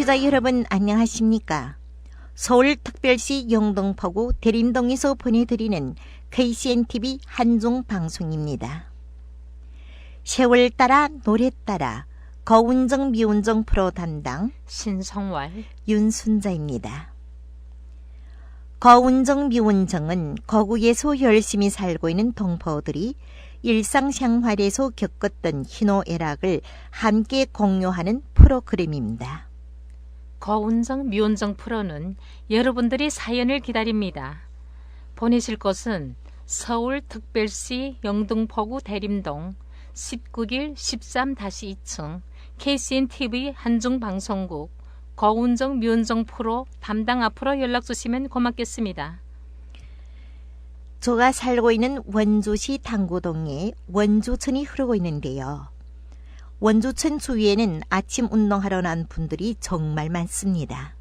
청취자 여러분 안녕하십니까? 서울특별시 영등포구 대림동에서 보내드리는 KCNTV 한중방송입니다. 세월 따라 노래 따라 거운정 미운정 프로 담당 신성월, 윤순자입니다. 거운정 미운정은 거구에서 열심히 살고 있는 동포들이 일상생활에서 겪었던 희노애락을 함께 공유하는 프로그램입니다. 거운정 미운정 프로는 여러분들이 사연을 기다립니다. 보내실 곳은 서울특별시 영등포구 대림동 19길 13-2층 KCNTV 한중방송국 거운정 미운정 프로 담당 앞으로 연락 주시면 고맙겠습니다. 제가 살고 있는 원주시 당구동에 원주천이 흐르고 있는데요. 원주천 주위에는 아침 운동하러 난 분들이 정말 많습니다.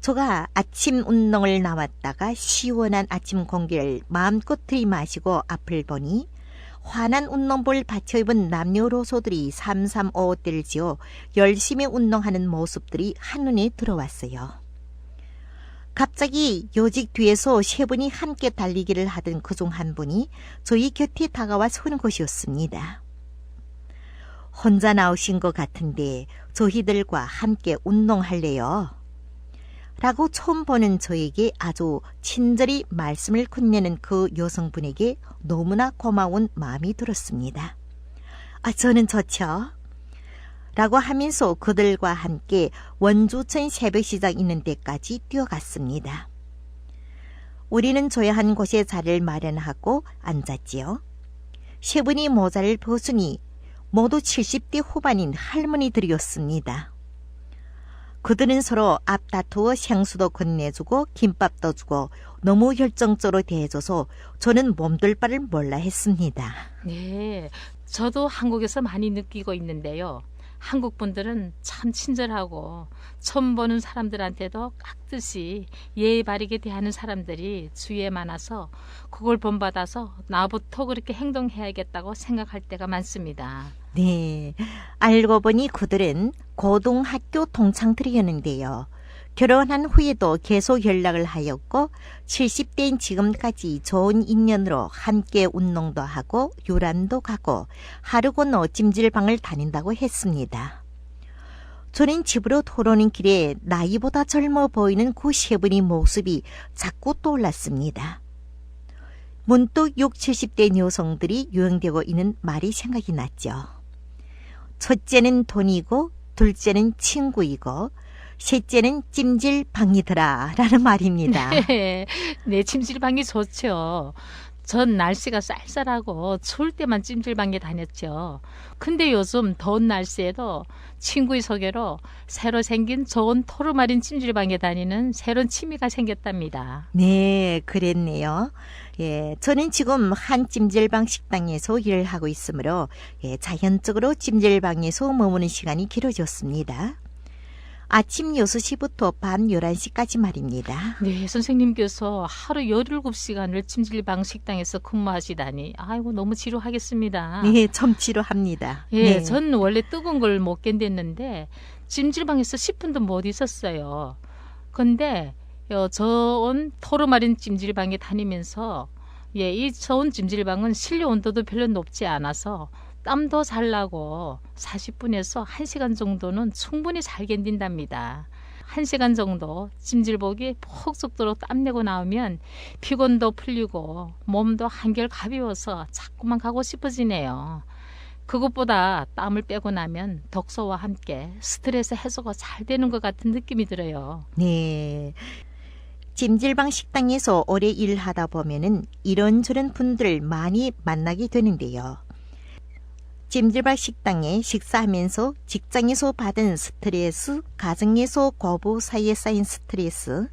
제가 아침 운동을 나왔다가 시원한 아침 공기를 마음껏 들이마시고 앞을 보니 환한 운동복을 받쳐 입은 남녀노소들이 삼삼오오대를 지어 열심히 운동하는 모습들이 한눈에 들어왔어요. 갑자기 요직 뒤에서 세 분이 함께 달리기를 하던 그중 한 분이 저희 곁에 다가와 서는 것이었습니다. 혼자 나오신 것 같은데 저희들과 함께 운동할래요? 라고 처음 보는 저에게 아주 친절히 말씀을 건네는 그 여성분에게 너무나 고마운 마음이 들었습니다. 저는 좋죠. 라고 하면서 그들과 함께 원주천 새벽시장 있는 데까지 뛰어갔습니다. 우리는 조용한 곳에 자리를 마련하고 앉았지요. 세 분이 모자를 벗으니 모두 70대 후반인 할머니들이었습니다. 그들은 서로 앞다투어 생수도 건네주고 김밥도 주고 너무 열정적으로 대해줘서 저는 몸둘 바를 몰라 했습니다. 네, 저도 한국에서 많이 느끼고 있는데요. 한국 분들은 참 친절하고 처음 보는 사람들한테도 깍듯이 예의 바르게 대하는 사람들이 주위에 많아서 그걸 본받아서 나부터 그렇게 행동해야겠다고 생각할 때가 많습니다. 네, 알고 보니 그들은 고등학교 동창들이었는데요. 결혼한 후에도 계속 연락을 하였고 70대인 지금까지 좋은 인연으로 함께 운동도 하고 유람도 가고 하루 건너 찜질방을 다닌다고 했습니다. 저는 집으로 돌아오는 길에 나이보다 젊어 보이는 그 세 분의 모습이 자꾸 떠올랐습니다. 문득 60, 70대 여성들이 유행되고 있는 말이 생각이 났죠. 첫째는 돈이고 둘째는 친구이고 셋째는 찜질방이더라 라는 말입니다. 네, 찜질방이 좋죠. 전 날씨가 쌀쌀하고 추울 때만 찜질방에 다녔죠. 근데 요즘 더운 날씨에도 친구의 소개로 새로 생긴 좋은 토르마린 찜질방에 다니는 새로운 취미가 생겼답니다. 네, 그랬네요. 예, 저는 지금 한 찜질방 식당에서 일을 하고 있으므로 자연적으로 찜질방에서 머무는 시간이 길어졌습니다. 아침 6시부터 밤 11시까지 말입니다. 네, 선생님께서 하루 17시간을 찜질방 식당에서 근무하시다니 아이고 너무 지루하겠습니다. 네, 좀 지루합니다. 예, 네. 전 원래 뜨거운 걸 못 견뎠는데 찜질방에서 10분도 못 있었어요. 근데 저온 토르마린 찜질방에 다니면서 이 저온 찜질방은 실내 온도도 별로 높지 않아서 땀도 잘 나고 40분에서 1시간 정도는 충분히 잘 견딘답니다. 1시간 정도 찜질복이 푹 썩도록 땀내고 나오면 피곤도 풀리고 몸도 한결 가벼워서 자꾸만 가고 싶어지네요. 그것보다 땀을 빼고 나면 독서와 함께 스트레스 해소가 잘 되는 것 같은 느낌이 들어요. 네. 찜질방 식당에서 오래 일하다 보면은 이런저런 분들을 많이 만나게 되는데요. 찜질방 식당에 식사하면서 직장에서 받은 스트레스, 가정에서 고부 사이에 쌓인 스트레스,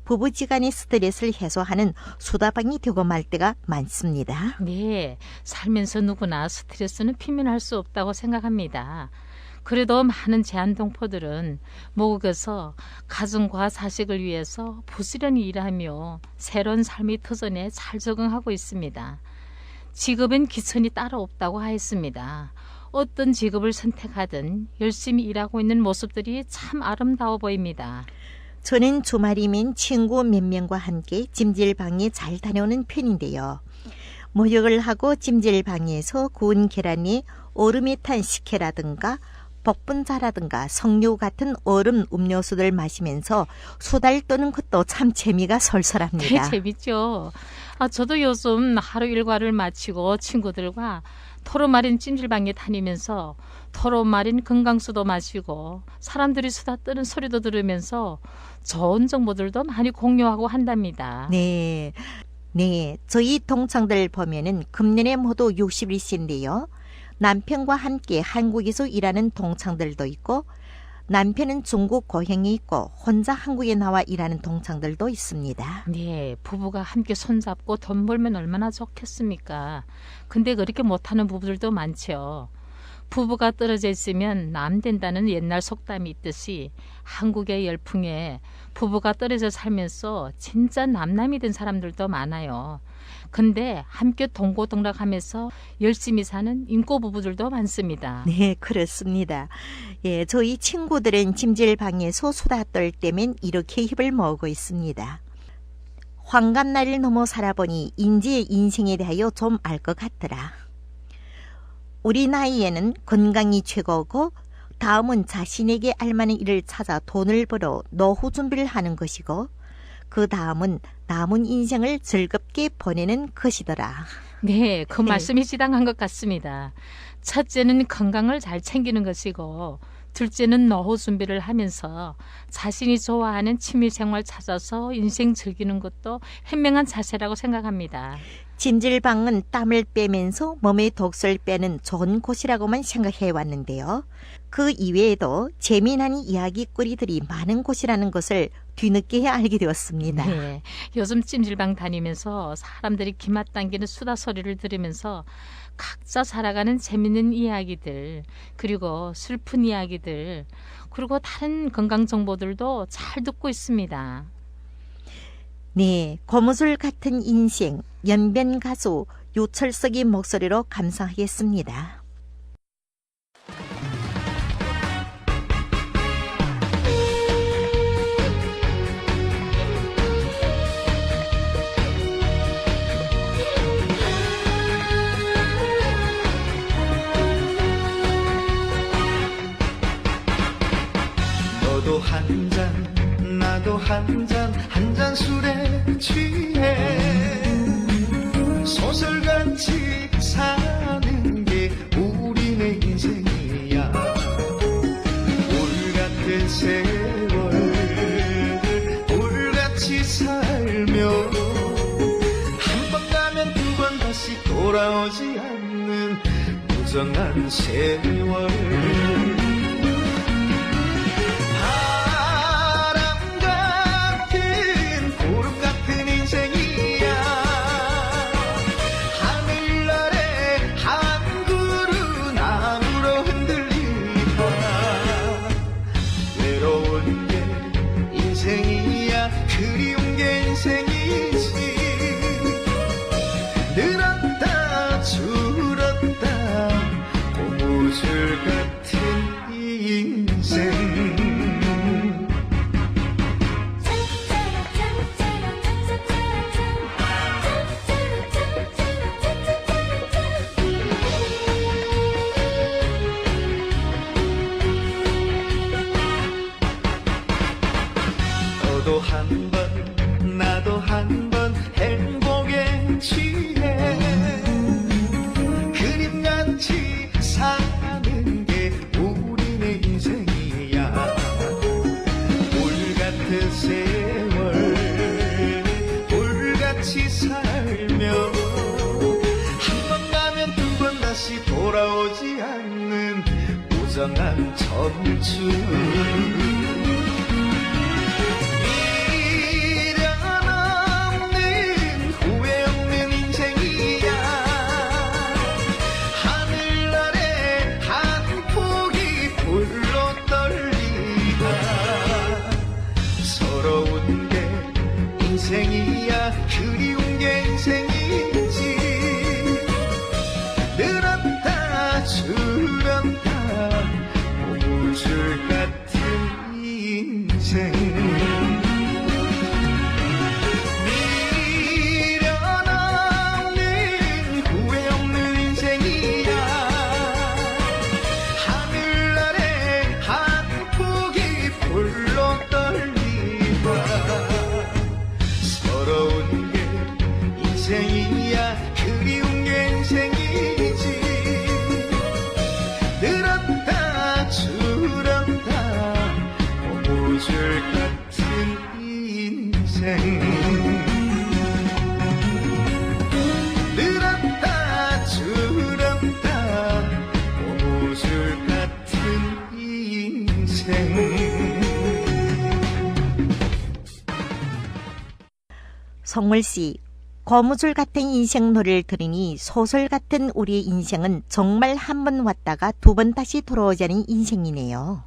부부지간의 스트레스를 해소하는 수다방이 되고 말 때가 많습니다. 네, 살면서 누구나 스트레스는 피면할 수 없다고 생각합니다. 그래도 많은 제한동포들은 모국에서 가정과 자식을 위해서 부지런히 일하며 새로운 삶의 터전에 잘 적응하고 있습니다. 직업엔 기천이 따로 없다고 하였습니다. 어떤 직업을 선택하든 열심히 일하고 있는 모습들이 참 아름다워 보입니다. 저는 주말이면 친구 몇 명과 함께 찜질방에 잘 다녀오는 편인데요. 목욕을 하고 찜질방에서 구운 계란에 얼음이 탄 식혜라든가 복분자라든가 석류 같은 얼음 음료수를 마시면서 수다를 떠는 것도 참 재미가 솔솔합니다. 재밌죠. 저도 요즘 하루 일과를 마치고 친구들과 토로마린 찜질방에 다니면서 토로마린 건강수도 마시고 사람들이 수다 떠는 소리도 들으면서 좋은 정보들도 많이 공유하고 한답니다. 네, 저희 동창들 보면은 금년에 모두 60일째인데요. 남편과 함께 한국에서 일하는 동창들도 있고 남편은 중국 고향에 있고 혼자 한국에 나와 일하는 동창들도 있습니다. 네, 부부가 함께 손잡고 돈 벌면 얼마나 좋겠습니까? 근데 그렇게 못하는 부부들도 많죠. 부부가 떨어져 있으면 남 된다는 옛날 속담이 있듯이 한국의 열풍에 부부가 떨어져 살면서 진짜 남남이 된 사람들도 많아요. 근데 함께 동고동락하면서 열심히 사는 인꼬 부부들도 많습니다. 네, 그렇습니다. 예, 저희 친구들은 찜질방에서 수다 떨 때면 이렇게 입을 모으고 있습니다. 환갑나이를 넘어 살아보니 인지의 인생에 대하여 좀 알 것 같더라. 우리 나이에는 건강이 최고고 다음은 자신에게 알만한 일을 찾아 돈을 벌어 노후 준비를 하는 것이고 그 다음은 남은 인생을 즐겁게 보내는 것이더라. 네, 그 말씀이 지당한 것 같습니다. 첫째는 건강을 잘 챙기는 것이고 둘째는 노후 준비를 하면서 자신이 좋아하는 취미생활 찾아서 인생 즐기는 것도 현명한 자세라고 생각합니다. 찜질방은 땀을 빼면서 몸의 독소를 빼는 좋은 곳이라고만 생각해 왔는데요. 그 이외에도 재미난 이야기거리들이 많은 곳이라는 것을 뒤늦게 알게 되었습니다. 네, 요즘 찜질방 다니면서 사람들이 기맛 당기는 수다 소리를 들으면서 각자 살아가는 재밌는 이야기들, 그리고 슬픈 이야기들, 그리고 다른 건강 정보들도 잘 듣고 있습니다. 네, 고무줄 같은 인생, 연변 가수 유철석의 목소리로 감상하겠습니다. 너도 한 잔, 나도 한 잔, 한 잔 술에 취해 소설같이 사는 게 우리네 인생이야. 울 같은 세월 울같이 살며 한 번 가면 두 번 다시 돌아오지 않는 무정한 세월. 그리운 게 인생이지. 늘었다 줄었다 고무줄 같은 인생. 너도 한 번, 나도 한 번 행복에 취해 그림같이 사는 게 우리네 인생이야. 울 같은 세월 울같이 살며 한 번 가면 두 번 다시 돌아오지 않는 무정한 청춘. 인생이야 그리운 게 인생이지. 늘었다 줄었다 인생이야 그리운 게 인생이지. 늘었다 줄었다 고무줄 같은 인생. 늘었다 줄었다 고무줄 같은 인생. 성물 씨, 거무줄 같은 인생 노래를 들으니 소설 같은 우리의 인생은 정말 한 번 왔다가 두 번 다시 돌아오자는 인생이네요.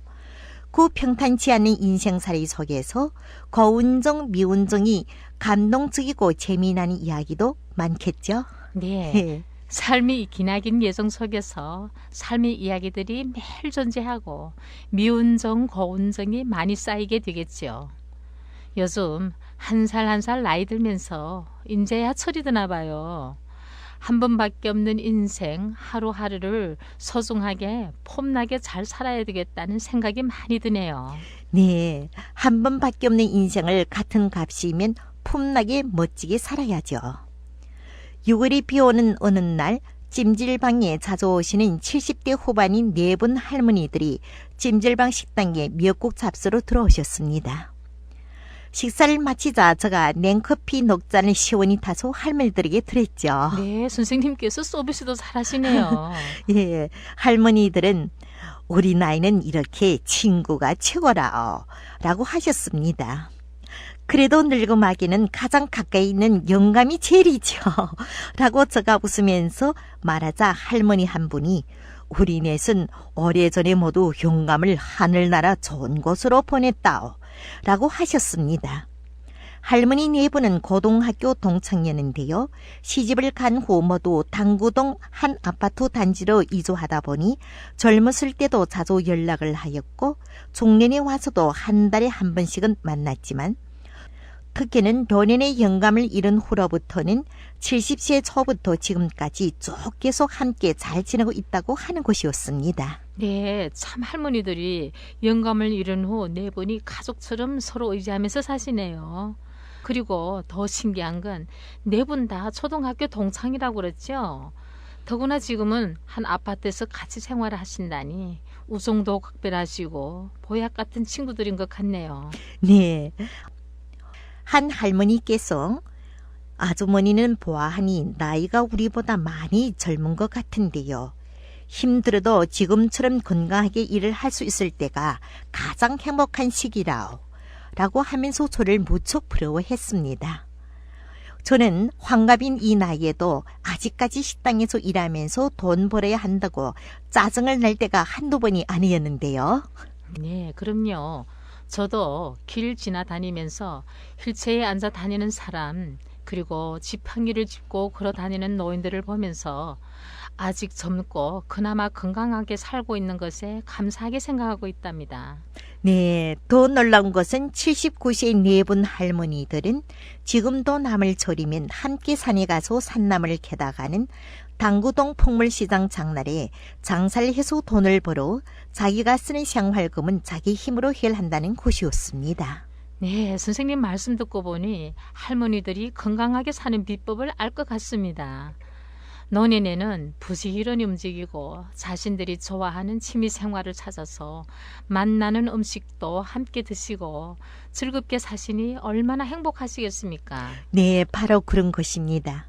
그 평탄치 않은 인생살이 속에서 거운정, 미운정이 감동적이고 재미나는 이야기도 많겠죠? 네. 삶이 기나긴 예정 속에서 삶의 이야기들이 매일 존재하고 미운정, 고운정이 많이 쌓이게 되겠죠. 요즘 한 살 한 살 나이 들면서 인제야 철이 드나 봐요. 한 번밖에 없는 인생 하루하루를 소중하게 폼나게 잘 살아야 되겠다는 생각이 많이 드네요. 네, 한 번밖에 없는 인생을 같은 값이면 폼나게 멋지게 살아야죠. 6월이 비오는 어느 날 찜질방에 자주 오시는 70대 후반인 네 분 할머니들이 찜질방 식당에 미역국 잡수러 들어오셨습니다. 식사를 마치자 제가 냉커피 녹잔을 시원히 타서 할머니들에게 드렸죠. 네, 선생님께서 서비스도 잘하시네요. 예, 할머니들은 우리 나이는 이렇게 친구가 최고라 라고 하셨습니다. 그래도 늙음하기는 가장 가까이 있는 영감이 제일이죠 라고 제가 웃으면서 말하자 할머니 한 분이 우리 넷은 오래전에 모두 영감을 하늘나라 좋은 곳으로 보냈다 라고 하셨습니다. 할머니 네 분은 고등학교 동창이었는데요. 시집을 간 후 모두 당구동 한 아파트 단지로 이주하다 보니 젊었을 때도 자주 연락을 하였고 중년에 와서도 한 달에 한 번씩은 만났지만 특히는 노년의 영감을 잃은 후로부터는 70세 초부터 지금까지 쭉 계속 함께 잘 지내고 있다고 하는 것이었습니다. 네, 참 할머니들이 영감을 잃은 후 네 분이 가족처럼 서로 의지하면서 사시네요. 그리고 더 신기한 건 네 분 다 초등학교 동창이라고 그랬죠. 더구나 지금은 한 아파트에서 같이 생활을 하신다니 우정도 각별하시고 보약 같은 친구들인 것 같네요. 네, 한 할머니께서 아주머니는 보아하니 나이가 우리보다 많이 젊은 것 같은데요. 힘들어도 지금처럼 건강하게 일을 할 수 있을 때가 가장 행복한 시기라오 라고 하면서 저를 무척 부러워했습니다. 저는 환갑인 이 나이에도 아직까지 식당에서 일하면서 돈 벌어야 한다고 짜증을 낼 때가 한두 번이 아니었는데요. 네, 그럼요. 저도 길 지나다니면서 휠체어에 앉아 다니는 사람, 그리고 지팡이를 짚고 걸어 다니는 노인들을 보면서 아직 젊고 그나마 건강하게 살고 있는 것에 감사하게 생각하고 있답니다. 네, 더 놀라운 것은 79세의 네 분 할머니들은 지금도 남을 졸이면 함께 산에 가서 산나물을 캐다 가는 당구동 풍물시장 장날에 장사를 해서 돈을 벌어 자기가 쓰는 생활금은 자기 힘으로 해결한다는 곳이었습니다. 네, 선생님 말씀 듣고 보니 할머니들이 건강하게 사는 비법을 알 것 같습니다. 노년에는 부지런히 움직이고 자신들이 좋아하는 취미 생활을 찾아서 맛나는 음식도 함께 드시고 즐겁게 사시니 얼마나 행복하시겠습니까? 네, 바로 그런 것입니다.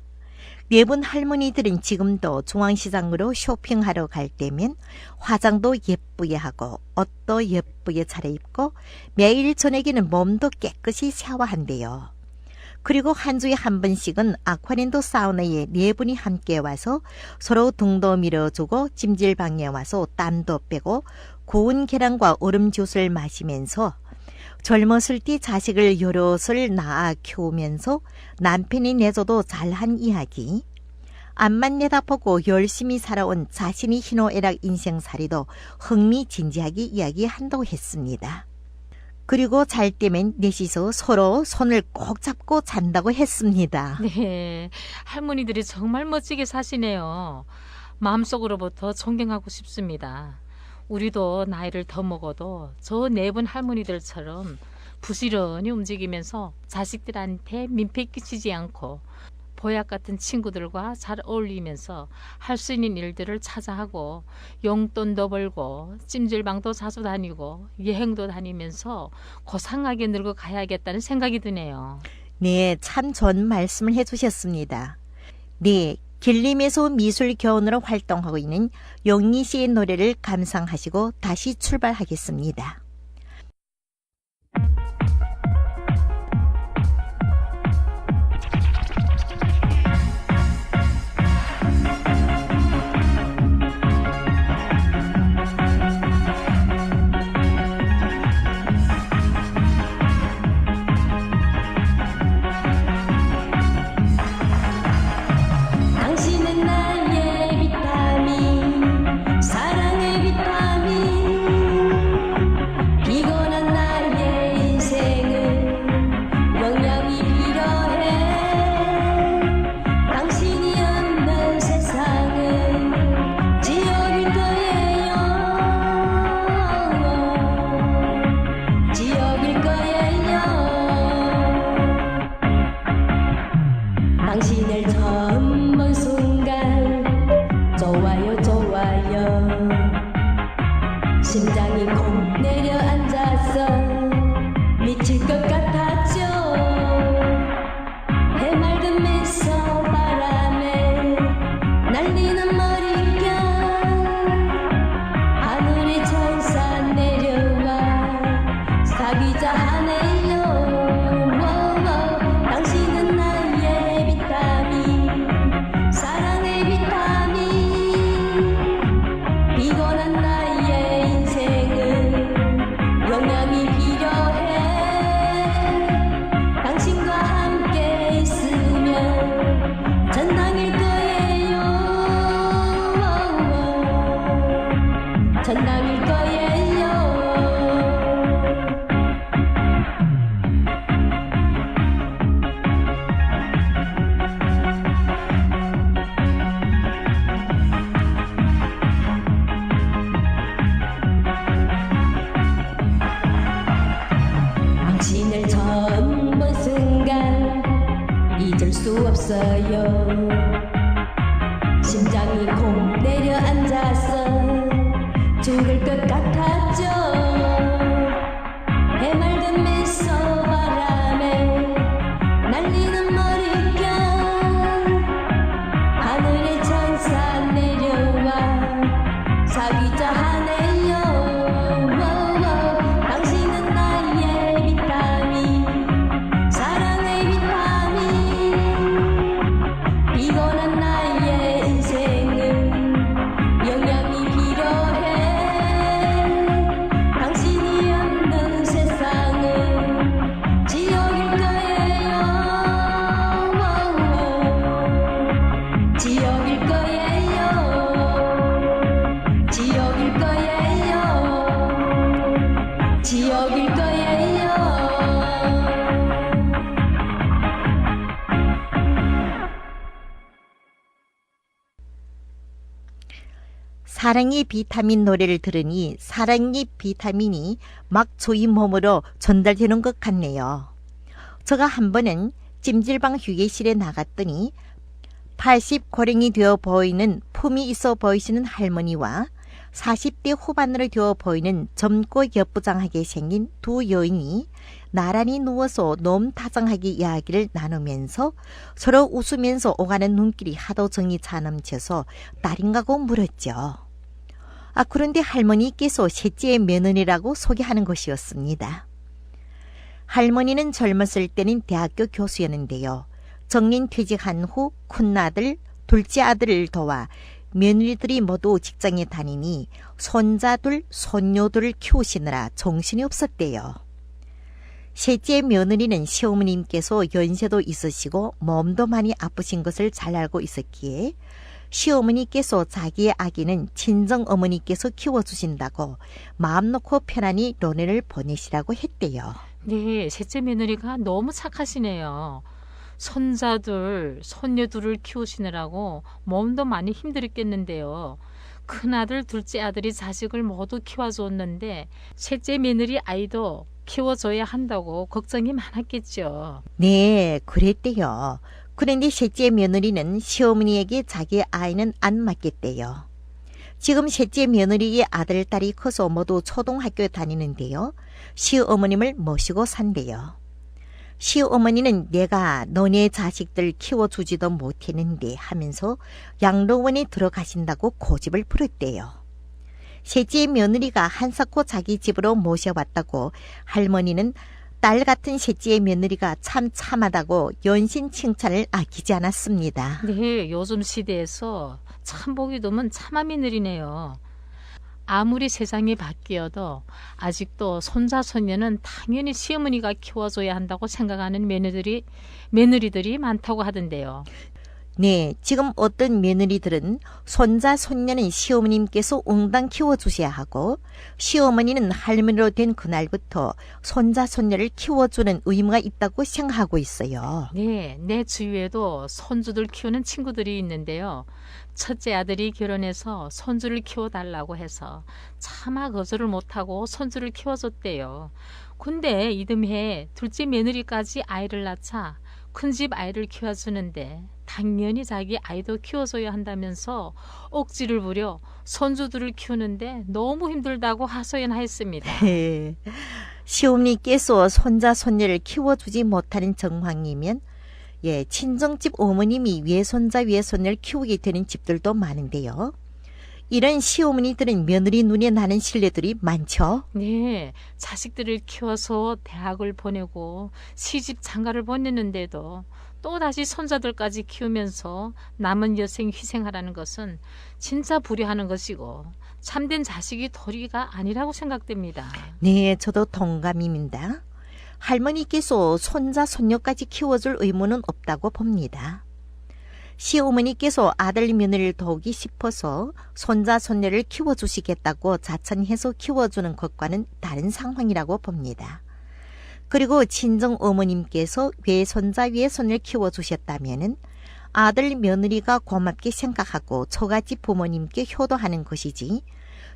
네 분 할머니들은 지금도 중앙시장으로 쇼핑하러 갈 때면 화장도 예쁘게 하고 옷도 예쁘게 차려입고 매일 저녁에는 몸도 깨끗이 샤워한대요. 그리고 한 주에 한 번씩은 아쿠아랜드 사우나에 네 분이 함께 와서 서로 등도 밀어주고 찜질방에 와서 땀도 빼고 고운 계란과 얼음 주스를 마시면서 젊었을 때 자식을 여럿을 낳아 키우면서 남편이 내줘도 잘한 이야기, 앞만 내다보고 열심히 살아온 자신이 희노애락 인생살이도 흥미진지하게 이야기한다고 했습니다. 그리고 잘 때면 넷이서 서로 손을 꼭 잡고 잔다고 했습니다. 네, 할머니들이 정말 멋지게 사시네요. 마음속으로부터 존경하고 싶습니다. 우리도 나이를 더 먹어도 저 네 분 할머니들처럼 부지런히 움직이면서 자식들한테 민폐 끼치지 않고 보약 같은 친구들과 잘 어울리면서 할 수 있는 일들을 찾아 하고 용돈도 벌고 찜질방도 자주 다니고 여행도 다니면서 고상하게 늙어 가야겠다는 생각이 드네요. 네, 참 좋은 말씀을 해주셨습니다. 네, 길림에서 미술 교원으로 활동하고 있는 영희 씨의 노래를 감상하시고 다시 출발하겠습니다. 당신은 나의 비타민, 사랑의 비타민. 피곤한 나의 인생은 영양이 필요해. 당신이 없는 세상은 지옥일 거예요. 지옥일 거예요. 당신을 처음 본 순간 좋아요 좋아요. 심장이 콩 내려앉아서 미칠 것 같았죠. 해맑은 미소 바람에 날리는 머릿결. 하늘의 천사 내려와 사귀자 하네요. 당신은 나의 비타민, 사랑의 비타민. 피곤한 나의 인생은 영양이 필요해. 당신과 함께 있으면 전당일 거예요. 전당일 거예요. 당신을 처음 본 순간 잊을 수 없어요. 심장이 콩 내려앉아서 죽을 것 같았죠. 해맑은 미소 바람에 날리는 머릿결. 하늘의 천사 내려와 사귀자 하네요. 당신은 나의 비타민, 사랑의 비타민. 피곤한 나의 인생은 영양이 필요해. 당신이 없는 세상은 지옥일 거예요. 지옥일 거예요. 지옥일 거예요. 지옥일 거예요. 사랑의 비타민 노래를 들으니 사랑의 비타민이 막 저희 몸으로 전달되는 것 같네요. 제가 한 번은 찜질방 휴게실에 나갔더니 80 고령이 되어 보이는 품이 있어 보이시는 할머니와 40대 후반으로 되어 보이는 젊고 예쁘장하게 생긴 두 여인이 나란히 누워서 놈타정하게 이야기를 나누면서 서로 웃으면서 오가는 눈길이 하도 정이 차넘쳐서 딸인가고 물었죠. 그런데 할머니께서 셋째의 며느리라고 소개하는 것이었습니다. 할머니는 젊었을 때는 대학교 교수였는데요. 정년 퇴직한 후 큰아들, 둘째 아들을 도와 며느리들이 모두 직장에 다니니 손자들, 손녀들을 키우시느라 정신이 없었대요. 셋째 며느리는 시어머님께서 연세도 있으시고 몸도 많이 아프신 것을 잘 알고 있었기에 시어머니께서 자기의 아기는 친정어머니께서 키워주신다고 마음 놓고 편안히 노년을 보내시라고 했대요. 네, 셋째 며느리가 너무 착하시네요. 손자들, 손녀들을 키우시느라고 몸도 많이 힘들었겠는데요. 큰아들, 둘째 아들이 자식을 모두 키워줬는데 셋째 며느리 아이도 키워줘야 한다고 걱정이 많았겠죠. 네, 그랬대요. 그런데 셋째 며느리는 시어머니에게 자기 아이는 안 맡겠대요. 지금 셋째 며느리의 아들, 딸이 커서 모두 초등학교에 다니는데요. 시어머님을 모시고 산대요. 시어머니는 내가 너네 자식들 키워주지도 못했는데 하면서 양로원에 들어가신다고 고집을 부렸대요. 셋째 며느리가 한사코 자기 집으로 모셔왔다고 할머니는 딸 같은 셋째 며느리가 참 참하다고 연신 칭찬을 아끼지 않았습니다. 네, 요즘 시대에서 참 보기 드문 참함이 느리네요. 아무리 세상이 바뀌어도 아직도 손자 손녀는 당연히 시어머니가 키워줘야 한다고 생각하는 며느리들이 많다고 하던데요. 네, 지금 어떤 며느리들은 손자, 손녀는 시어머님께서 옹당 키워주셔야 하고 시어머니는 할머니로 된 그날부터 손자, 손녀를 키워주는 의무가 있다고 생각하고 있어요. 네, 내 주위에도 손주들 키우는 친구들이 있는데요. 첫째 아들이 결혼해서 손주를 키워달라고 해서 차마 거절을 못하고 손주를 키워줬대요. 근데 이듬해 둘째 며느리까지 아이를 낳자 큰집 아이를 키워주는데 당연히 자기 아이도 키워줘야 한다면서 억지를 부려 손주들을 키우는데 너무 힘들다고 하소연하였습니다. 시어머니께서 손자, 손녀를 키워주지 못하는 정황이면 친정집 어머님이 외손자, 외손녀를 키우게 되는 집들도 많은데요. 이런 시어머니들은 며느리 눈에 나는 신뢰들이 많죠. 네, 자식들을 키워서 대학을 보내고 시집 장가를 보내는데도 또다시 손자들까지 키우면서 남은 여생 희생하라는 것은 진짜 불효하는 것이고 참된 자식이 도리가 아니라고 생각됩니다. 네, 저도 동감입니다. 할머니께서 손자, 손녀까지 키워줄 의무는 없다고 봅니다. 시어머니께서 아들, 며느리를 도우기 싶어서 손자, 손녀를 키워주시겠다고 자천해서 키워주는 것과는 다른 상황이라고 봅니다. 그리고 친정 어머님께서 외손자, 외손을 키워주셨다면 아들, 며느리가 고맙게 생각하고 처갓집 부모님께 효도하는 것이지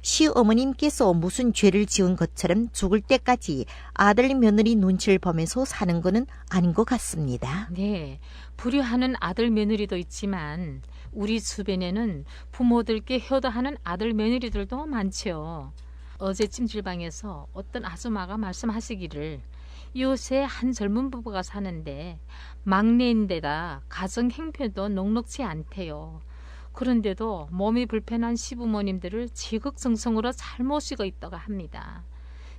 시어머님께서 무슨 죄를 지은 것처럼 죽을 때까지 아들, 며느리 눈치를 보면서 사는 것은 아닌 것 같습니다. 네, 불효하는 아들, 며느리도 있지만 우리 주변에는 부모들께 효도하는 아들, 며느리들도 많죠. 어제 찜질방에서 어떤 아줌마가 말씀하시기를 이웃에 한 젊은 부부가 사는데 막내인데다 가정 행편도 녹록지 않대요. 그런데도 몸이 불편한 시부모님들을 지극정성으로 잘 모시고 있다고 합니다.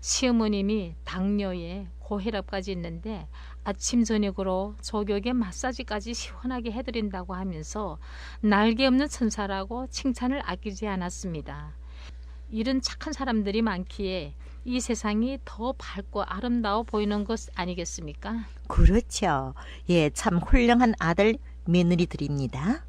시어머님이 당뇨에 고혈압까지 있는데 아침 저녁으로 조격에 마사지까지 시원하게 해드린다고 하면서 날개 없는 천사라고 칭찬을 아끼지 않았습니다. 이런 착한 사람들이 많기에 이 세상이 더 밝고 아름다워 보이는 것 아니겠습니까? 그렇죠. 참 훌륭한 아들, 며느리들입니다.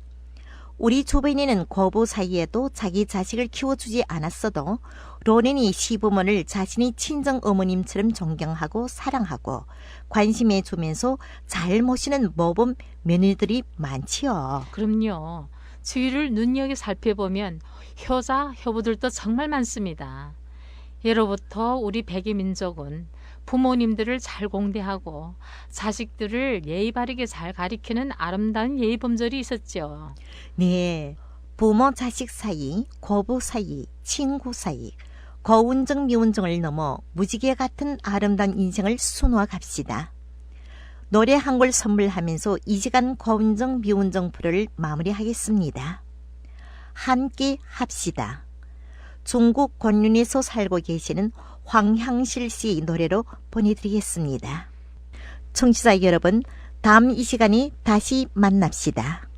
우리 주변에는 고부 사이에도 자기 자식을 키워주지 않았어도 로렌이 시부모를 자신이 친정 어머님처럼 존경하고 사랑하고 관심해 주면서 잘 모시는 모범 며느리들이 많지요. 그럼요. 주위를 눈여겨 살펴보면 효자, 효부들도 정말 많습니다. 예로부터 우리 백의 민족은 부모님들을 잘 공대하고 자식들을 예의 바르게 잘 가리키는 아름다운 예의 범절이 있었죠. 네, 부모 자식 사이, 고부 사이, 친구 사이, 고운정 미운정을 넘어 무지개 같은 아름다운 인생을 수놓아 갑시다. 노래 한 곡 선물하면서 이 시간 고운정 미운정 프로를 마무리하겠습니다. 함께 합시다. 중국 권륜에서 살고 계시는 황향실 씨의 노래로 보내드리겠습니다. 청취자 여러분, 다음 이 시간에 다시 만납시다.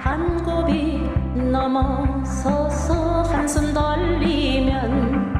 한 고비 넘어서서 한숨 돌리면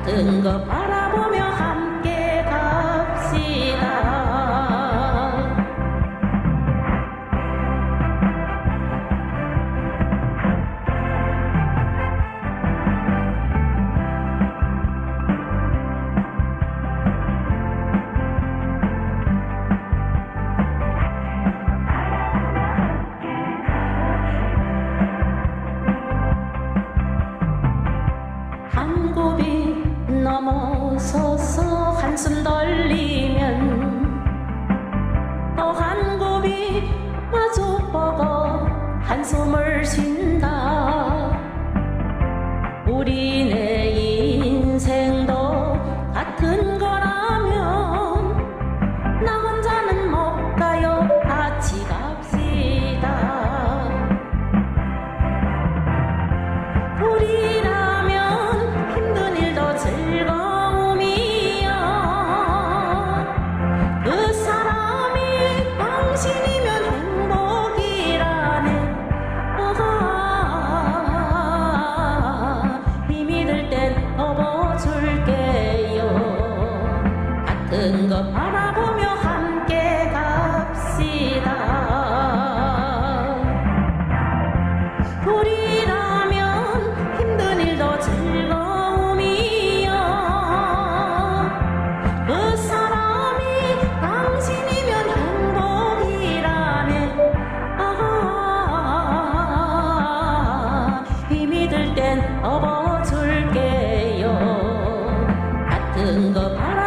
같은 거 바라보며 함께 갑시다. 한 곱이 넘어서서 한숨 돌리면 또 한 곱이 마주보고 한숨을 쉰다. 우리네 인생도 같은 거라면 나 혼자는 못 가요. 같이 갑시다. 우리라면 힘든 일도 즐거움이요. 그 사람이 당신이면 행복이라네. 힘이 들 땐 업어줄게요. 같은 거 바라보며 함께 갑시다. 우리라면 힘든 일도 즐거움이요. 그 사람이 당신이면 행복이라네. 힘이 들 땐 업어줄게요. 같은 거 바라